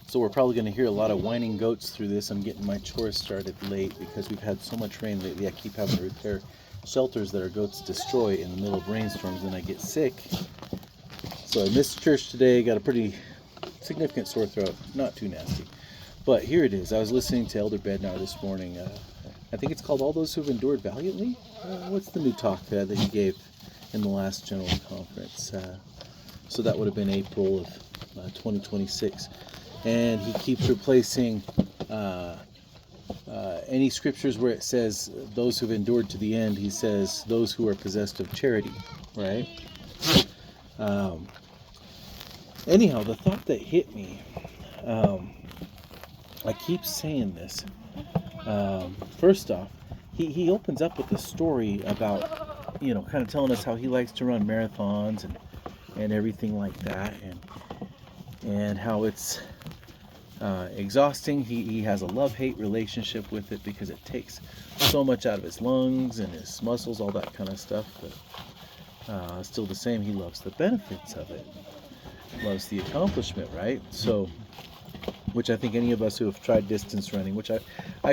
So we're probably going to hear a lot of whining goats through this. I'm getting my chores started late because we've had so much rain lately. I keep having to repair shelters that our goats destroy in the middle of rainstorms, and I get sick. So I missed church today. Got a pretty significant sore throat. Not too nasty. But here it is. I was listening to Elder Bednar this morning. I think it's called All Those Who've Endured Valiantly. What's the new talk that he gave in the last general conference? So that would have been April of 2026. And he keeps replacing any scriptures where it says those who've endured to the end. He says those who are possessed of charity, right? Anyhow, the thought that hit me, I keep saying this. First off, he opens up with a story about, kind of telling us how he likes to run marathons and everything like that, and how it's exhausting. He has a love-hate relationship with it because it takes so much out of his lungs and his muscles, all that kind of stuff. But still the same, he loves the benefits of it, loves the accomplishment, right? So, which I think any of us who have tried distance running, which I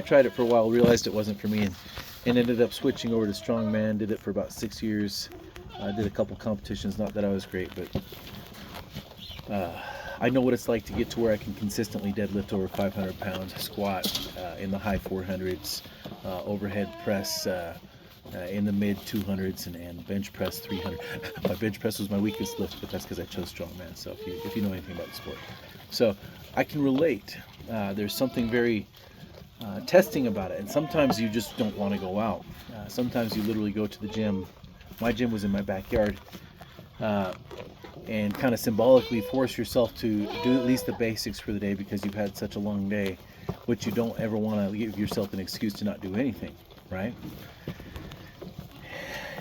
tried it for a while, realized it wasn't for me, and ended up switching over to strongman. Did it for about 6 years. I did a couple competitions, not that I was great, but I know what it's like to get to where I can consistently deadlift over 500 pounds, squat in the high 400s, overhead press in the mid 200s, and bench press 300. My bench press was my weakest lift, but that's because I chose strongman. So if you know anything about the sport, so I can relate. There's something very testing about it, and sometimes you just don't want to go out. Sometimes you literally go to the gym. My gym was in my backyard. And kind of symbolically force yourself to do at least the basics for the day because you've had such a long day, which you don't ever want to give yourself an excuse to not do anything, right?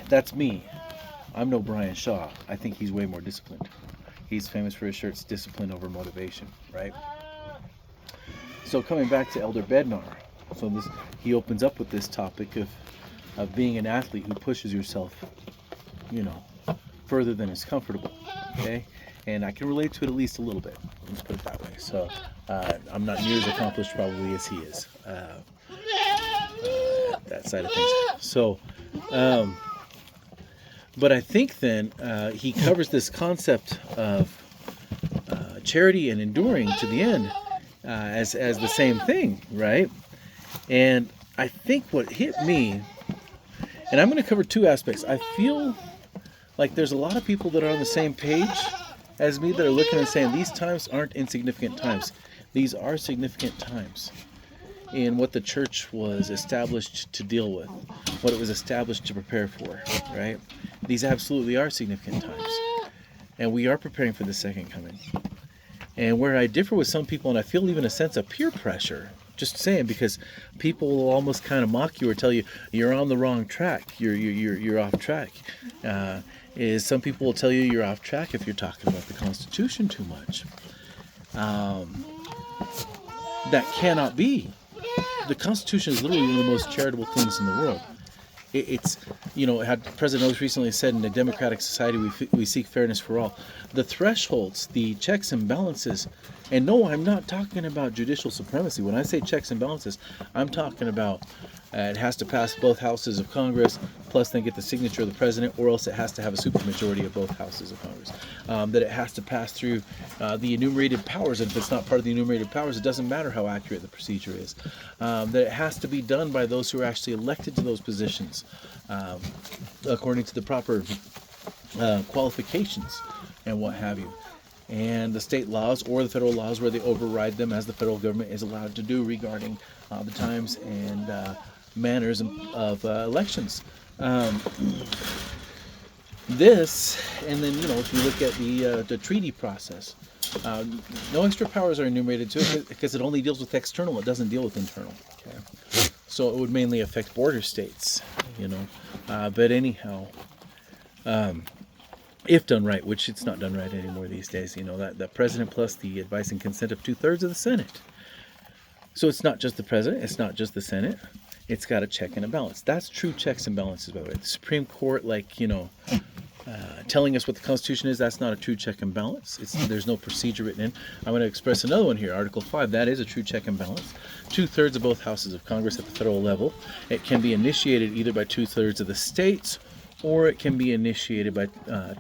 That's me. I'm no Brian Shaw. I think he's way more disciplined. He's famous for his shirts, discipline over motivation, right? So coming back to Elder Bednar, he opens up with this topic of being an athlete who pushes yourself, further than is comfortable. Okay, and I can relate to it at least a little bit. Let's put it that way. So I'm not near as accomplished probably as he is. That side of things. So, but I think then he covers this concept of charity and enduring to the end as the same thing, right? And I think what hit me, and I'm going to cover two aspects. I feel like there's a lot of people that are on the same page as me that are looking and saying these times aren't insignificant times. These are significant times in what the church was established to deal with, what it was established to prepare for, right? These absolutely are significant times. And we are preparing for the second coming. And where I differ with some people, and I feel even a sense of peer pressure, just saying, because people will almost kind of mock you or tell you you're on the wrong track, you're off track. Is some people will tell you you're off track if you're talking about the Constitution too much. That cannot be. The Constitution is literally one of the most charitable things in the world. It's, had President Oaks recently said, in a democratic society we seek fairness for all. The thresholds, the checks and balances, and no, I'm not talking about judicial supremacy. When I say checks and balances, I'm talking about it has to pass both houses of Congress, plus then get the signature of the president, or else it has to have a supermajority of both houses of Congress. That it has to pass through the enumerated powers, and if it's not part of the enumerated powers, it doesn't matter how accurate the procedure is. That it has to be done by those who are actually elected to those positions, according to the proper qualifications and what have you. And the state laws or the federal laws where they override them, as the federal government is allowed to do regarding the times and manners of elections. This, and then, if you look at the treaty process, no extra powers are enumerated to it because it only deals with external, it doesn't deal with internal. Okay? So it would mainly affect border states, but anyhow, if done right, which it's not done right anymore these days, that president plus the advice and consent of 2/3 of the Senate. So it's not just the president, it's not just the Senate, it's got a check and a balance. That's true checks and balances, by the way. The Supreme Court, telling us what the Constitution is. That's not a true check and balance. There's no procedure written in. I'm going to express another one here. Article 5, that is a true check and balance. 2/3 of both houses of Congress at the federal level. It can be initiated either by 2/3 of the states, or it can be initiated by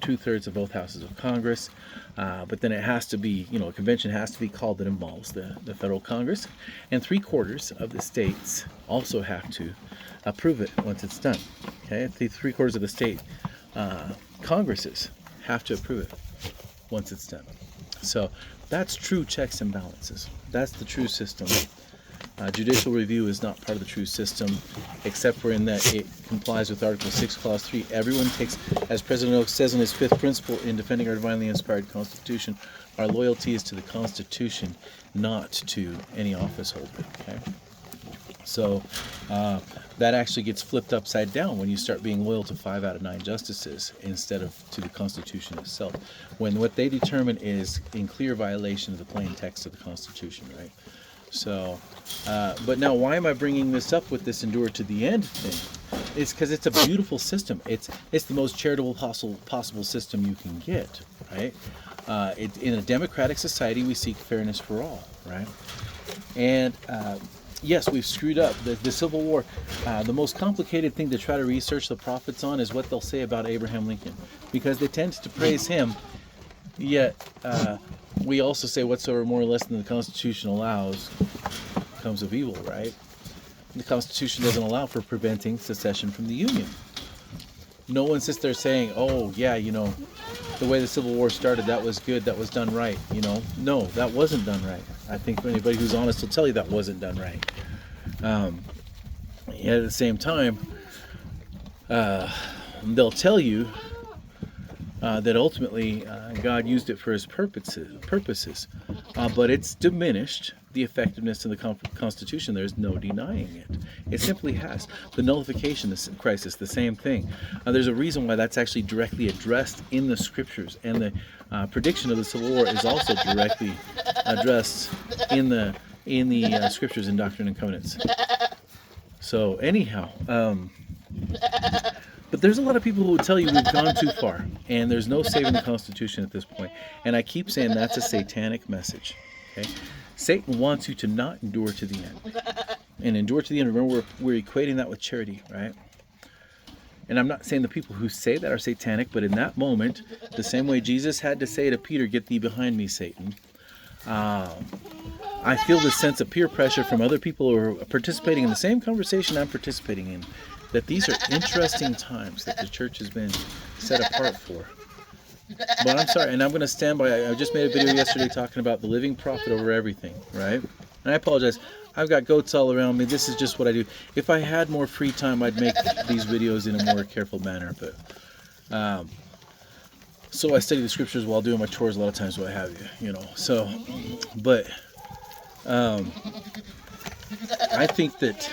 2/3 of both houses of Congress. But then it has to be, a convention has to be called that involves the federal Congress. And 3/4 of the states also have to approve it once it's done. Okay, 3/4 of the state Congresses have to approve it once it's done. So that's true checks and balances. That's the true system. Judicial review is not part of the true system, except for in that it complies with Article 6, Clause 3. Everyone takes, as President Oak says in his 5th principle in defending our divinely inspired Constitution, our loyalty is to the Constitution, not to any office holder. Okay? So that actually gets flipped upside down when you start being loyal to 5 out of 9 justices instead of to the Constitution itself, when what they determine is in clear violation of the plain text of the Constitution, right? So, but now why am I bringing this up with this endure to the end thing? It's because it's a beautiful system. It's the most charitable possible system you can get, right? In a democratic society, we seek fairness for all, right? And yes, we've screwed up. The Civil War, the most complicated thing to try to research the prophets on is what they'll say about Abraham Lincoln, because they tend to praise him, yet we also say whatsoever more or less than the Constitution allows comes of evil, right? The Constitution doesn't allow for preventing secession from the Union. No one sits there saying, oh, yeah, the way the Civil War started, that was good, that was done right, No, that wasn't done right. I think anybody who's honest will tell you that wasn't done right. Yet at the same time, they'll tell you that ultimately God used it for his purposes. But it's diminished the effectiveness of the Constitution. There's no denying it. It simply has. The nullification crisis, the same thing. There's a reason why that's actually directly addressed in the Scriptures, and the prediction of the Civil War is also directly addressed in the Scriptures in Doctrine and Covenants. So anyhow, but there's a lot of people who will tell you we've gone too far, and there's no saving the Constitution at this point. And I keep saying that's a satanic message. Okay, Satan wants you to not endure to the end, and endure to the end. Remember, we're equating that with charity, right? And I'm not saying the people who say that are satanic, but in that moment, the same way Jesus had to say to Peter, "Get thee behind me, Satan." I feel this sense of peer pressure from other people who are participating in the same conversation I'm participating in, that these are interesting times that the church has been set apart for. But I'm sorry, and I'm going to stand by. I just made a video yesterday talking about the living prophet over everything, right? And I apologize. I've got goats all around me. This is just what I do. If I had more free time, I'd make these videos in a more careful manner. But so I study the Scriptures while doing my chores a lot of times, what have you, So, but I think that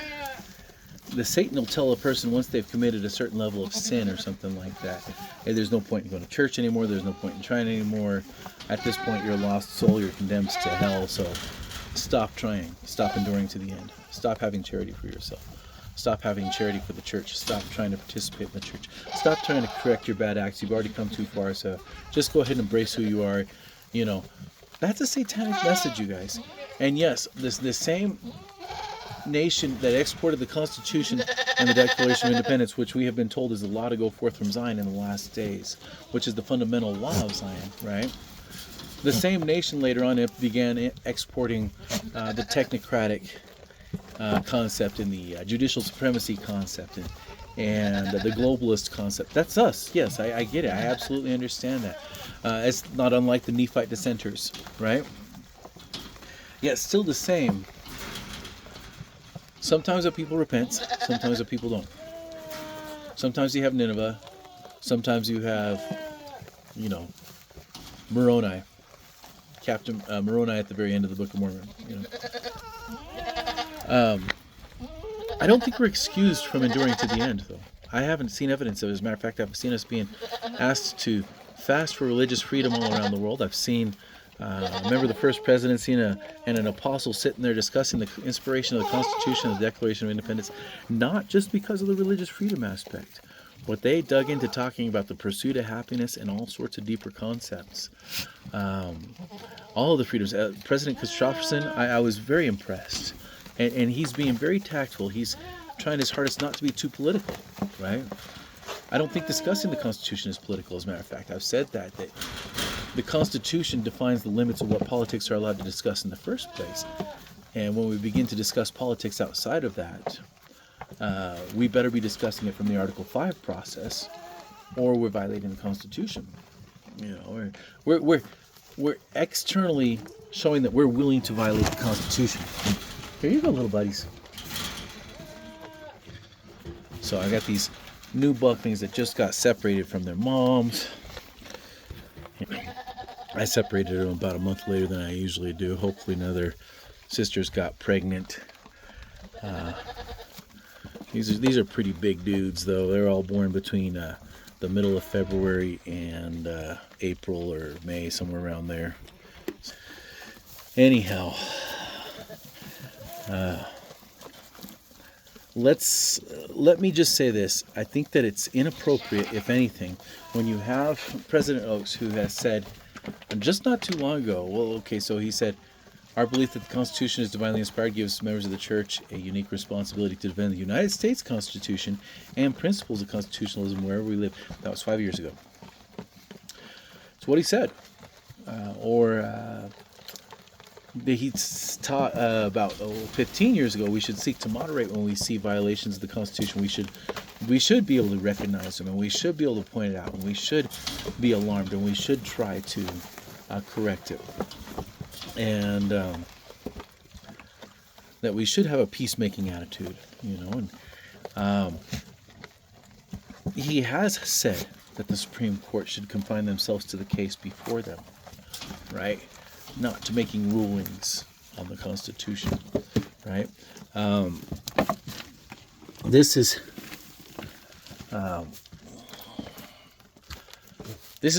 the Satan will tell a person once they've committed a certain level of sin or something like that, hey, there's no point in going to church anymore, there's no point in trying anymore. At this point, you're a lost soul, you're condemned to hell, so stop trying, stop enduring to the end, stop having charity for yourself, stop having charity for the church, stop trying to participate in the church, stop trying to correct your bad acts, you've already come too far, so just go ahead and embrace who you are. That's a satanic message, you guys. And yes, this same nation that exported the Constitution and the Declaration of Independence, which we have been told is the law to go forth from Zion in the last days, which is the fundamental law of Zion, right? The same nation later on began exporting the technocratic concept and the judicial supremacy concept and the globalist concept. That's us. Yes, I get it. I absolutely understand that. It's not unlike the Nephite dissenters, right? Yet still the same. Sometimes the people repent, sometimes the people don't. Sometimes you have Nineveh, sometimes you have, Moroni, Captain Moroni at the very end of the Book of Mormon. I don't think we're excused from enduring to the end, though. I haven't seen evidence of it. As a matter of fact, I've seen us being asked to fast for religious freedom all around the world. I've seen remember the first presidency and an apostle sitting there discussing the inspiration of the Constitution and the Declaration of Independence, not just because of the religious freedom aspect, what they dug into talking about the pursuit of happiness and all sorts of deeper concepts. All of the freedoms. President Christopherson, I was very impressed. And he's being very tactful. He's trying his hardest not to be too political, right? I don't think discussing the Constitution is political, as a matter of fact. I've said that the Constitution defines the limits of what politics are allowed to discuss in the first place. And when we begin to discuss politics outside of that, we better be discussing it from the Article 5 process, or we're violating the Constitution. You know, we're externally showing that we're willing to violate the Constitution. Here you go, little buddies. So I got these new bucklings that just got separated from their moms. I separated them about a month later than I usually do. Hopefully none of their sisters got pregnant. These are pretty big dudes, though. They're all born between the middle of February and April or May, somewhere around there. Anyhow, let me just say this. I think that it's inappropriate, if anything, when you have President Oaks, who has said just not too long ago, well, okay, so he said, our belief that the Constitution is divinely inspired gives members of the Church a unique responsibility to defend the United States Constitution and principles of constitutionalism wherever we live. That was 5 years ago. It's what he said. He taught about 15 years ago, we should seek to moderate when we see violations of the Constitution. We should be able to recognize them, and we should be able to point it out, and we should be alarmed, and we should try to correct it. And that we should have a peacemaking attitude, you know. And he has said that the Supreme Court should confine themselves to the case before them, right? Not to making rulings on the Constitution, right? This is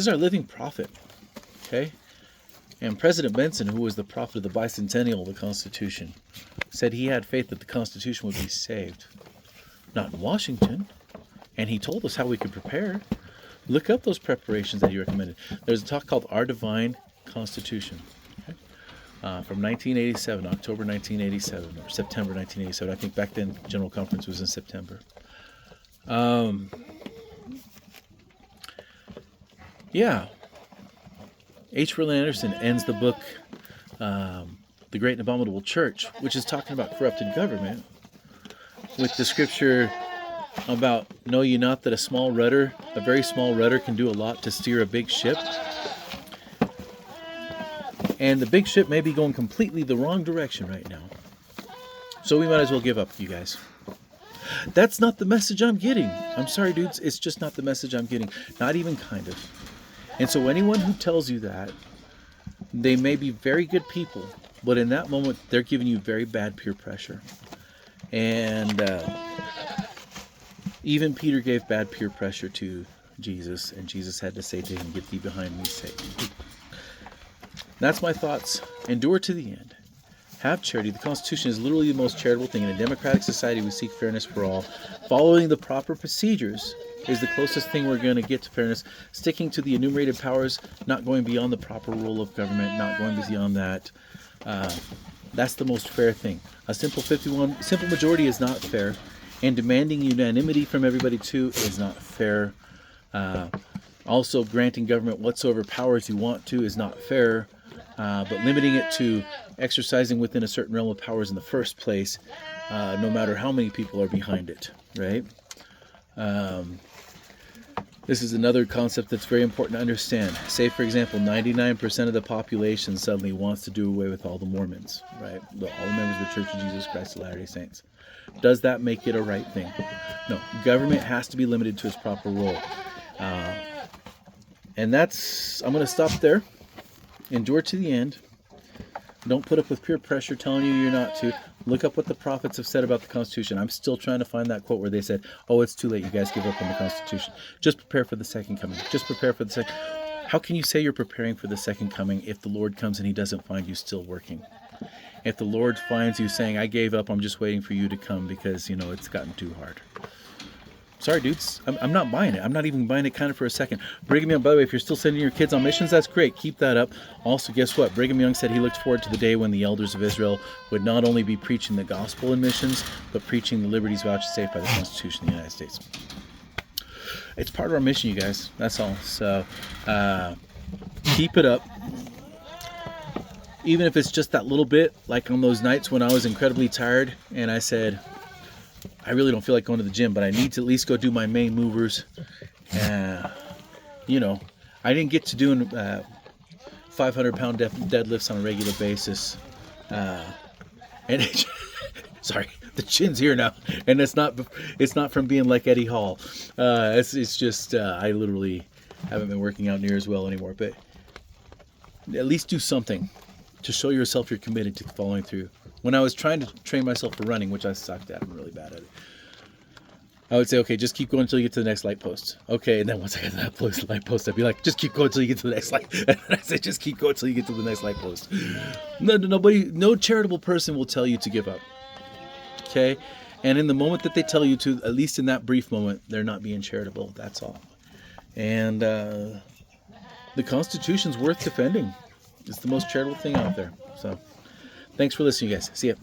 our living prophet, okay? And President Benson, who was the prophet of the bicentennial of the Constitution, said he had faith that the Constitution would be saved. Not in Washington. And he told us how we could prepare. Look up those preparations that he recommended. There's a talk called Our Divine Constitution, okay? From 1987, October 1987, or September 1987. I think back then General Conference was in September. Yeah. H. Riley Anderson ends the book, The Great and Abominable Church, which is talking about corrupted government, with the scripture about, know ye not that a very small rudder can do a lot to steer a big ship? And the big ship may be going completely the wrong direction right now. So we might as well give up, you guys. That's not the message I'm getting. I'm sorry, dudes. It's just not the message I'm getting. Not even kind of. And so anyone who tells you that, they may be very good people, but in that moment, they're giving you very bad peer pressure. And even Peter gave bad peer pressure to Jesus, and Jesus had to say to him, get thee behind me, Satan. That's my thoughts. Endure to the end. Have charity. The Constitution is literally the most charitable thing. In a democratic society, we seek fairness for all. Following the proper procedures is the closest thing we're going to get to fairness. Sticking to the enumerated powers, not going beyond the proper rule of government, not going beyond that. That's the most fair thing. A simple majority is not fair, and demanding unanimity from everybody too is not fair. Also, granting government whatsoever powers you want to is not fair, but limiting it to exercising within a certain realm of powers in the first place, no matter how many people are behind it, right? This is another concept that's very important to understand. Say, for example, 99% of the population suddenly wants to do away with all the Mormons, right? All the members of the Church of Jesus Christ of Latter-day Saints. Does that make it a right thing? No. Government has to be limited to its proper role. And I'm going to stop there. Endure to the end. Don't put up with peer pressure telling you you're not to. Look up what the prophets have said about the Constitution. I'm still trying to find that quote where they said, oh, it's too late. You guys give up on the Constitution. Just prepare for the second coming. Just prepare for the second. How can you say you're preparing for the second coming if the Lord comes and he doesn't find you still working? If the Lord finds you saying, I gave up, I'm just waiting for you to come because, it's gotten too hard. sorry, dudes, I'm not buying it. I'm not even buying it kind of for a second. Brigham Young, by the way, if you're still sending your kids on missions, that's great. Keep that up. Also, guess what? Brigham Young said he looked forward to the day when the elders of Israel would not only be preaching the gospel in missions, but preaching the liberties vouchsafed by the Constitution of the United States. It's part of our mission, you guys. That's all. So keep it up. Even if it's just that little bit, like on those nights when I was incredibly tired and I said, I really don't feel like going to the gym, but I need to at least go do my main movers. You know, I didn't get to doing 500-pound deadlifts on a regular basis. Sorry, the chin's here now, and it's not from being like Eddie Hall. It's just I literally haven't been working out near as well anymore. But at least do something to show yourself you're committed to following through. When I was trying to train myself for running, which I sucked at, I'm really bad at it, I would say, okay, just keep going until you get to the next light post. Okay, and then once I get to that light post, I'd be like, just keep going until you get to the next light. And I said, just keep going until you get to the next light post. No charitable person will tell you to give up. Okay? And in the moment that they tell you to, at least in that brief moment, they're not being charitable. That's all. And the Constitution's worth defending. It's the most charitable thing out there. So, thanks for listening, guys. See ya.